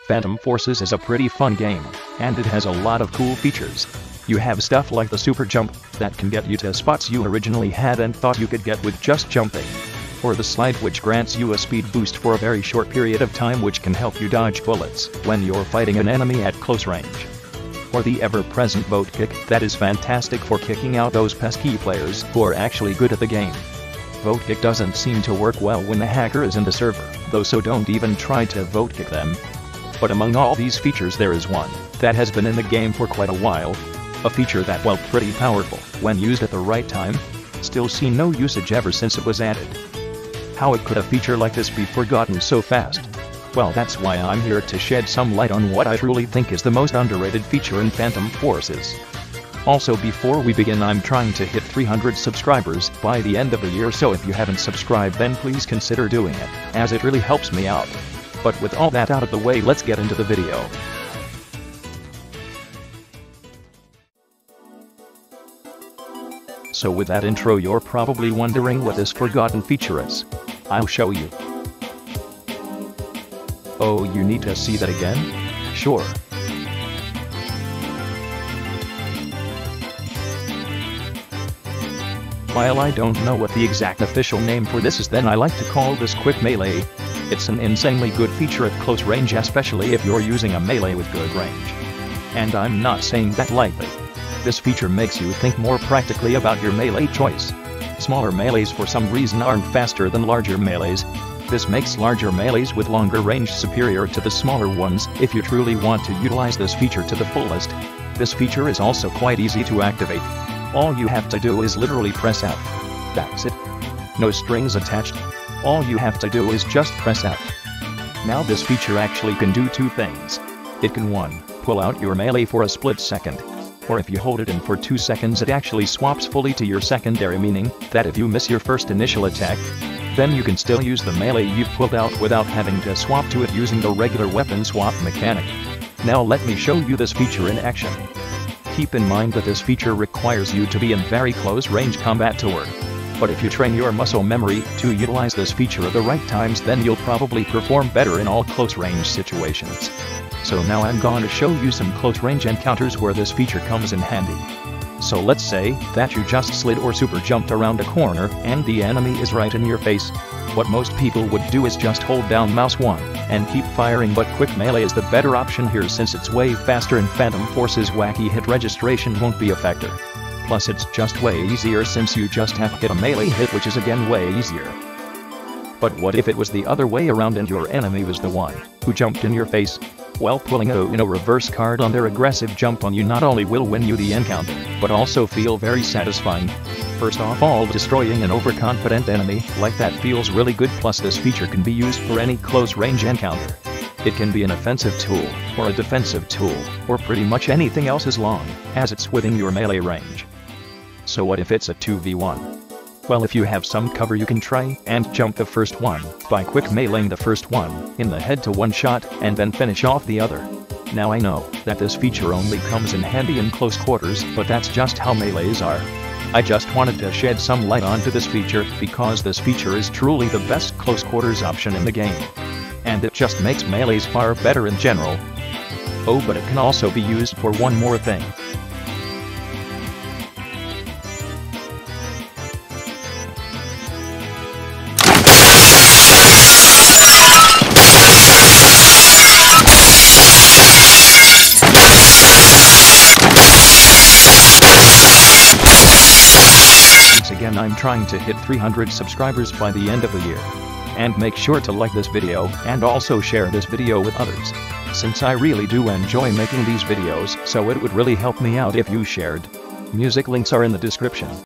Phantom Forces is a pretty fun game, and it has a lot of cool features. You have stuff like the super jump, that can get you to spots you originally hadn't thought you could get with just jumping. Or the slide, which grants you a speed boost for a very short period of time, which can help you dodge bullets when you're fighting an enemy at close range. Or the ever-present Votekick, that is fantastic for kicking out those pesky players who are actually good at the game. Votekick doesn't seem to work well when the hacker is in the server, though, so don't even try to Votekick them. But among all these features, there is one that has been in the game for quite a while. A feature that, while pretty powerful when used at the right time, still seen no usage ever since it was added. How could a feature like this be forgotten so fast? Well, that's why I'm here to shed some light on what I truly think is the most underrated feature in Phantom Forces. Also, before we begin, I'm trying to hit 300 subscribers by the end of the year, so if you haven't subscribed, then please consider doing it, as it really helps me out. But with all that out of the way, let's get into the video. So with that intro, you're probably wondering what this forgotten feature is. I'll show you. Oh, you need to see that again? Sure. While I don't know what the exact official name for this is, then I like to call this Quick Melee. It's an insanely good feature at close range, especially if you're using a melee with good range. And I'm not saying that lightly. This feature makes you think more practically about your melee choice. Smaller melees for some reason aren't faster than larger melees. This makes larger melees with longer range superior to the smaller ones if you truly want to utilize this feature to the fullest. This feature is also quite easy to activate. All you have to do is literally press F. That's it. No strings attached. All you have to do is just press F. Now this feature actually can do two things. It can 1. Pull out your melee for a split second. Or if you hold it in for 2 seconds, it actually swaps fully to your secondary, meaning that if you miss your first initial attack, then you can still use the melee you've pulled out without having to swap to it using the regular weapon swap mechanic. Now let me show you this feature in action. Keep in mind that this feature requires you to be in very close range combat to work. But if you train your muscle memory to utilize this feature at the right times, then you'll probably perform better in all close range situations. So now I'm going to show you some close range encounters where this feature comes in handy. So let's say that you just slid or super jumped around a corner and the enemy is right in your face. What most people would do is just hold down mouse 1 and keep firing, but Quick Melee is the better option here since it's way faster and Phantom Forces wacky hit registration won't be a factor. Plus it's just way easier since you just have to hit a melee hit, which is again way easier. But what if it was the other way around and your enemy was the one who jumped in your face? Well, pulling a reverse card on their aggressive jump on you not only will win you the encounter, but also feel very satisfying. First of all, destroying an overconfident enemy like that feels really good, plus this feature can be used for any close range encounter. It can be an offensive tool, or a defensive tool, or pretty much anything else as long as it's within your melee range. So what if it's a 2v1? Well, if you have some cover, you can try and jump the first one by quick meleeing the first one in the head to one shot and then finish off the other. Now I know that this feature only comes in handy in close quarters, but that's just how melees are. I just wanted to shed some light onto this feature because this feature is truly the best close quarters option in the game. And it just makes melees far better in general. Oh, but it can also be used for one more thing. Again, I'm trying to hit 300 subscribers by the end of the year. And make sure to like this video and also share this video with others, since I really do enjoy making these videos, so it would really help me out if you shared. Music links are in the description.